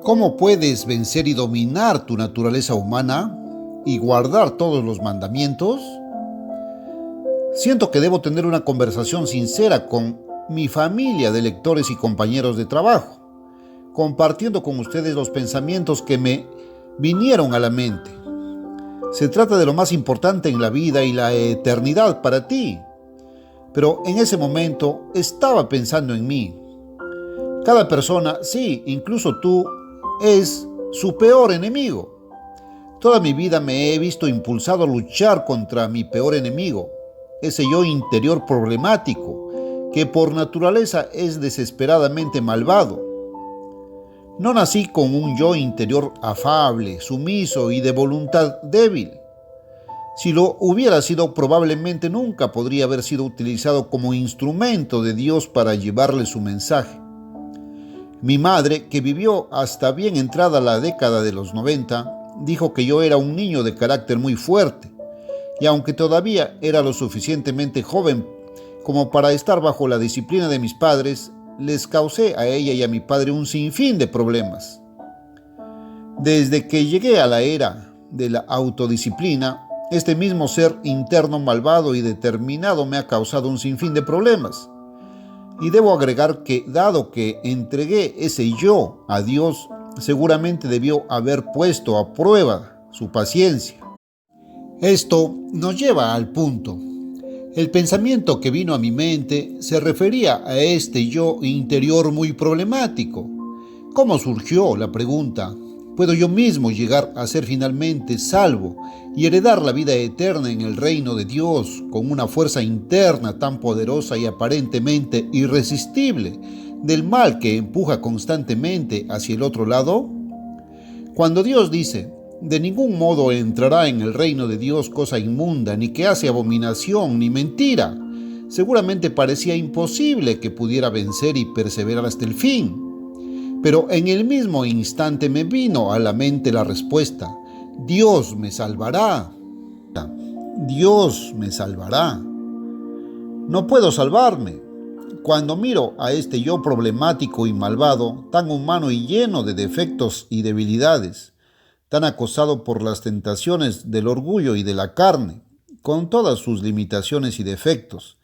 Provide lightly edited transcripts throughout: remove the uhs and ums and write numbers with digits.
¿Cómo puedes vencer y dominar tu naturaleza humana y guardar todos los mandamientos? Siento que debo tener una conversación sincera con mi familia de lectores y compañeros de trabajo, compartiendo con ustedes los pensamientos que me vinieron a la mente. Se trata de lo más importante en la vida y la eternidad para ti, pero en ese momento estaba pensando en mí. Cada persona, sí, incluso tú, es su peor enemigo. Toda mi vida me he visto impulsado a luchar contra mi peor enemigo, ese yo interior problemático, que por naturaleza es desesperadamente malvado. No nací con un yo interior afable, sumiso y de voluntad débil. Si lo hubiera sido, probablemente nunca podría haber sido utilizado como instrumento de Dios para llevarle su mensaje. Mi madre, que vivió hasta bien entrada la década de los 90, dijo que yo era un niño de carácter muy fuerte, y aunque todavía era lo suficientemente joven como para estar bajo la disciplina de mis padres, les causé a ella y a mi padre un sinfín de problemas. Desde que llegué a la era de la autodisciplina, este mismo ser interno malvado y determinado me ha causado un sinfín de problemas. Y debo agregar que, dado que entregué ese yo a Dios, seguramente debió haber puesto a prueba su paciencia. Esto nos lleva al punto. El pensamiento que vino a mi mente se refería a este yo interior muy problemático. ¿Cómo surgió? La pregunta. ¿Puedo yo mismo llegar a ser finalmente salvo y heredar la vida eterna en el reino de Dios con una fuerza interna tan poderosa y aparentemente irresistible del mal que empuja constantemente hacia el otro lado? Cuando Dios dice, de ningún modo entrará en el reino de Dios cosa inmunda, ni que hace abominación, ni mentira, seguramente parecía imposible que pudiera vencer y perseverar hasta el fin. Pero en el mismo instante me vino a la mente la respuesta: Dios me salvará. Dios me salvará. No puedo salvarme. Cuando miro a este yo problemático y malvado, tan humano y lleno de defectos y debilidades, tan acosado por las tentaciones del orgullo y de la carne, con todas sus limitaciones y defectos,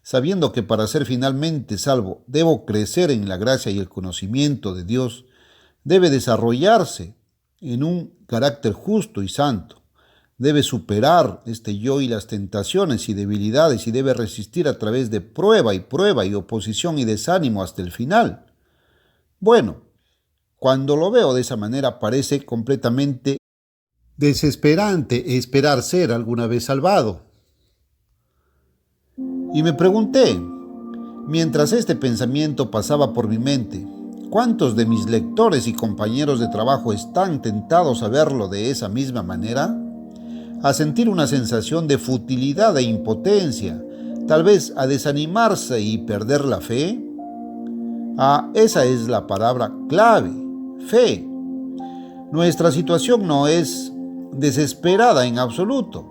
sabiendo que para ser finalmente salvo debo crecer en la gracia y el conocimiento de Dios, debe desarrollarse en un carácter justo y santo, debe superar este yo y las tentaciones y debilidades y debe resistir a través de prueba y oposición y desánimo hasta el final. Bueno, cuando lo veo de esa manera parece completamente desesperante esperar ser alguna vez salvado. Y me pregunté, mientras este pensamiento pasaba por mi mente, ¿cuántos de mis lectores y compañeros de trabajo están tentados a verlo de esa misma manera? A sentir una sensación de futilidad e impotencia, tal vez a desanimarse y perder la fe. Esa es la palabra clave, fe. Nuestra situación no es desesperada en absoluto.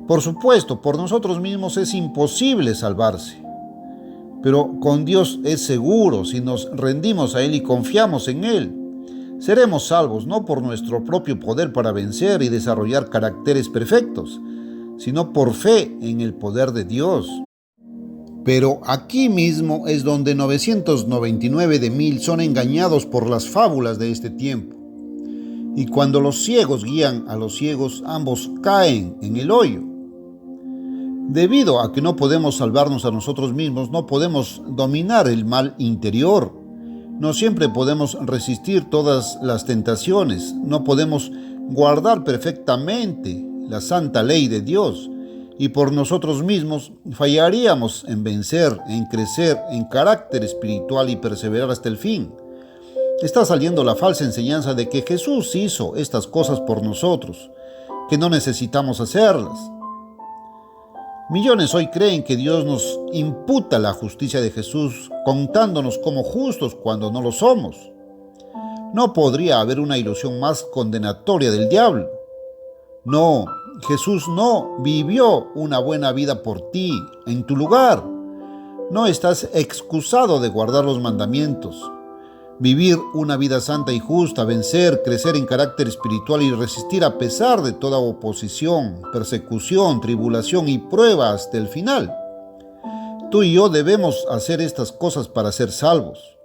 Por supuesto, por nosotros mismos es imposible salvarse, pero con Dios es seguro. Si nos rendimos a Él y confiamos en Él, seremos salvos no por nuestro propio poder para vencer y desarrollar caracteres perfectos, sino por fe en el poder de Dios. Pero aquí mismo es donde 999 de 1000 son engañados por las fábulas de este tiempo. Y cuando los ciegos guían a los ciegos, ambos caen en el hoyo. Debido a que no podemos salvarnos a nosotros mismos, no podemos dominar el mal interior. No siempre podemos resistir todas las tentaciones. No podemos guardar perfectamente la santa ley de Dios. Y por nosotros mismos fallaríamos en vencer, en crecer, en carácter espiritual y perseverar hasta el fin. Está saliendo la falsa enseñanza de que Jesús hizo estas cosas por nosotros, que no necesitamos hacerlas. Millones hoy creen que Dios nos imputa la justicia de Jesús, contándonos como justos cuando no lo somos. No podría haber una ilusión más condenatoria del diablo. No, Jesús no vivió una buena vida por ti, en tu lugar. No estás excusado de guardar los mandamientos. Vivir una vida santa y justa, vencer, crecer en carácter espiritual y resistir a pesar de toda oposición, persecución, tribulación y prueba hasta el final. Tú y yo debemos hacer estas cosas para ser salvos.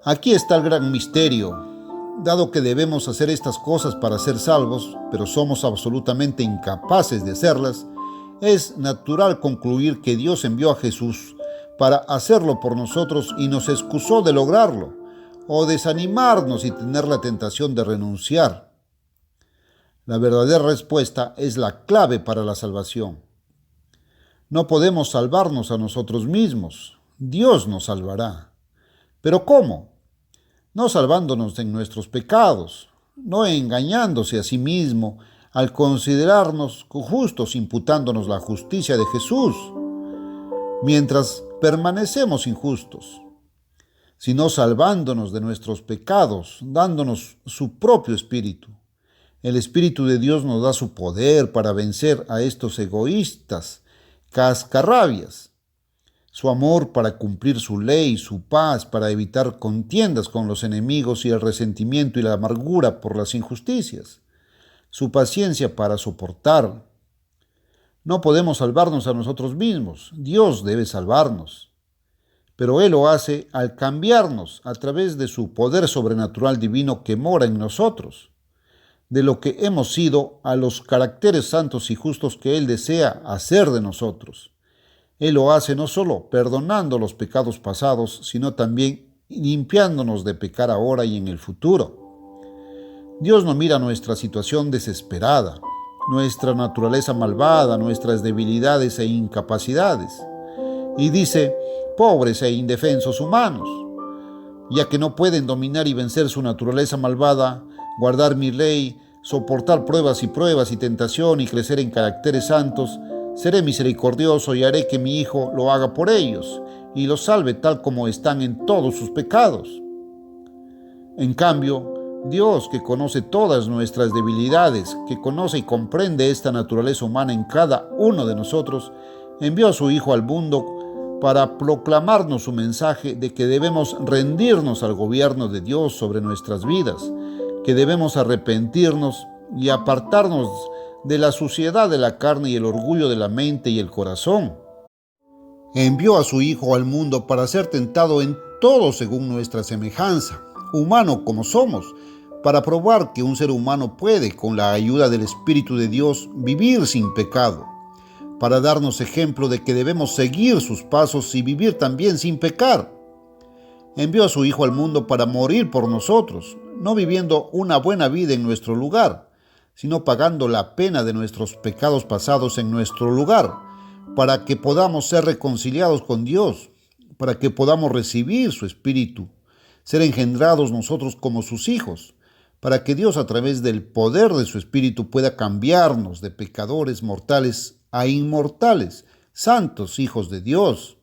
Aquí está el gran misterio. Dado que debemos hacer estas cosas para ser salvos, pero somos absolutamente incapaces de hacerlas, es natural concluir que Dios envió a Jesús para hacerlo por nosotros y nos excusó de lograrlo, o desanimarnos y tener la tentación de renunciar. La verdadera respuesta es la clave para la salvación. No podemos salvarnos a nosotros mismos. Dios nos salvará. ¿Pero cómo? No salvándonos en nuestros pecados, no engañándose a sí mismo al considerarnos justos, imputándonos la justicia de Jesús, mientras permanecemos injustos, sino salvándonos de nuestros pecados, dándonos su propio espíritu. El Espíritu de Dios nos da su poder para vencer a estos egoístas, cascarrabias, su amor para cumplir su ley, su paz para evitar contiendas con los enemigos y el resentimiento y la amargura por las injusticias, su paciencia para soportar. No podemos salvarnos a nosotros mismos, Dios debe salvarnos, pero Él lo hace al cambiarnos a través de su poder sobrenatural divino que mora en nosotros, de lo que hemos sido a los caracteres santos y justos que Él desea hacer de nosotros. Él lo hace no solo perdonando los pecados pasados, sino también limpiándonos de pecar ahora y en el futuro. Dios no mira nuestra situación desesperada, nuestra naturaleza malvada, nuestras debilidades e incapacidades, y dice: pobres e indefensos humanos, ya que no pueden dominar y vencer su naturaleza malvada, guardar mi ley, soportar pruebas y tentación y crecer en caracteres santos, seré misericordioso y haré que mi Hijo lo haga por ellos y los salve tal como están en todos sus pecados. En cambio, Dios, que conoce todas nuestras debilidades, que conoce y comprende esta naturaleza humana en cada uno de nosotros, envió a su Hijo al mundo para proclamarnos su mensaje de que debemos rendirnos al gobierno de Dios sobre nuestras vidas, que debemos arrepentirnos y apartarnos de la suciedad de la carne y el orgullo de la mente y el corazón. Envió a su Hijo al mundo para ser tentado en todo según nuestra semejanza, humano como somos, para probar que un ser humano puede, con la ayuda del Espíritu de Dios, vivir sin pecado, para darnos ejemplo de que debemos seguir sus pasos y vivir también sin pecar. Envió a su Hijo al mundo para morir por nosotros, no viviendo una buena vida en nuestro lugar, sino pagando la pena de nuestros pecados pasados en nuestro lugar, para que podamos ser reconciliados con Dios, para que podamos recibir su Espíritu, ser engendrados nosotros como sus hijos, para que Dios a través del poder de su Espíritu pueda cambiarnos de pecadores mortales a inmortales, santos hijos de Dios.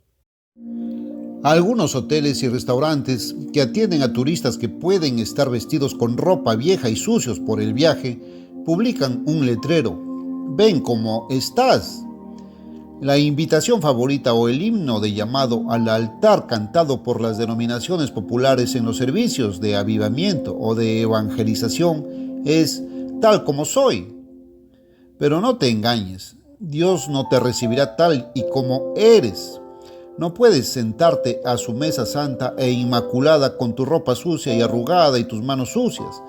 Algunos hoteles y restaurantes que atienden a turistas que pueden estar vestidos con ropa vieja y sucios por el viaje, publican un letrero: ven como estás. La invitación favorita o el himno de llamado al altar cantado por las denominaciones populares en los servicios de avivamiento o de evangelización es: tal como soy. Pero no te engañes, Dios no te recibirá tal y como eres. No puedes sentarte a su mesa santa e inmaculada con tu ropa sucia y arrugada y tus manos sucias,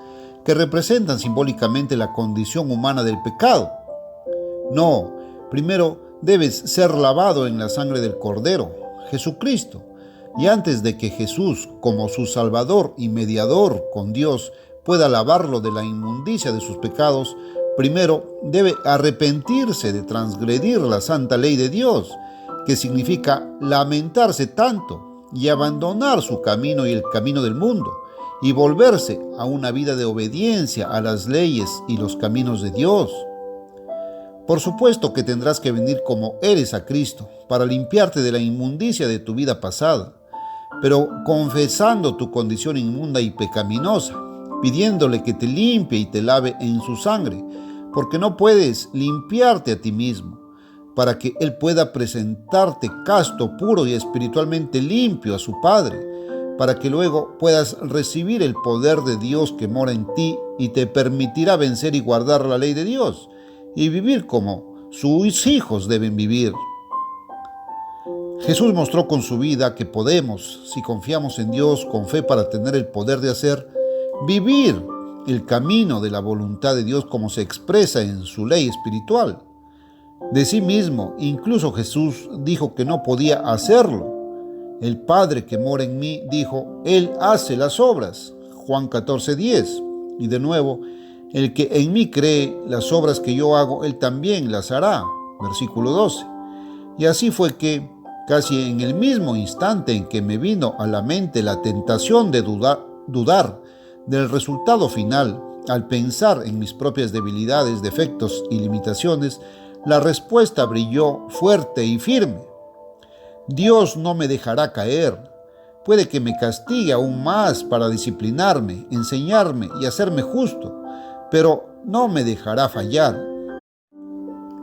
que representan simbólicamente la condición humana del pecado. No, primero debes ser lavado en la sangre del Cordero, Jesucristo, y antes de que Jesús, como su Salvador y mediador con Dios, pueda lavarlo de la inmundicia de sus pecados, primero debe arrepentirse de transgredir la santa ley de Dios, que significa lamentarse tanto y abandonar su camino y el camino del mundo, y volverse a una vida de obediencia a las leyes y los caminos de Dios. Por supuesto que tendrás que venir como eres a Cristo para limpiarte de la inmundicia de tu vida pasada, pero confesando tu condición inmunda y pecaminosa, pidiéndole que te limpie y te lave en su sangre, porque no puedes limpiarte a ti mismo, para que Él pueda presentarte casto, puro y espiritualmente limpio a su Padre, para que luego puedas recibir el poder de Dios que mora en ti y te permitirá vencer y guardar la ley de Dios y vivir como sus hijos deben vivir. Jesús mostró con su vida que podemos, si confiamos en Dios con fe, para tener el poder de hacer vivir el camino de la voluntad de Dios como se expresa en su ley espiritual. De sí mismo, incluso Jesús dijo que no podía hacerlo. El Padre que mora en mí, dijo, Él hace las obras. Juan 14:10. Y de nuevo, el que en mí cree, las obras que yo hago, Él también las hará. Versículo 12. Y así fue que, casi en el mismo instante en que me vino a la mente la tentación de dudar del resultado final, al pensar en mis propias debilidades, defectos y limitaciones, la respuesta brilló fuerte y firme. Dios no me dejará caer. Puede que me castigue aún más para disciplinarme, enseñarme y hacerme justo, pero no me dejará fallar.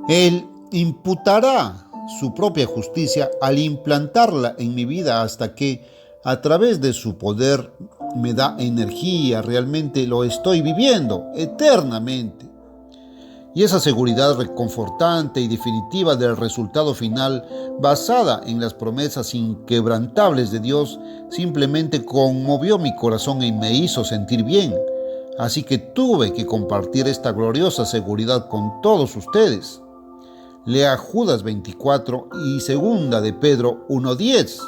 Él imputará su propia justicia al implantarla en mi vida hasta que, a través de su poder, me da energía. Realmente lo estoy viviendo eternamente. Y esa seguridad reconfortante y definitiva del resultado final, basada en las promesas inquebrantables de Dios, simplemente conmovió mi corazón y me hizo sentir bien. Así que tuve que compartir esta gloriosa seguridad con todos ustedes. Lea Judas 24 y 2 de Pedro 1:10.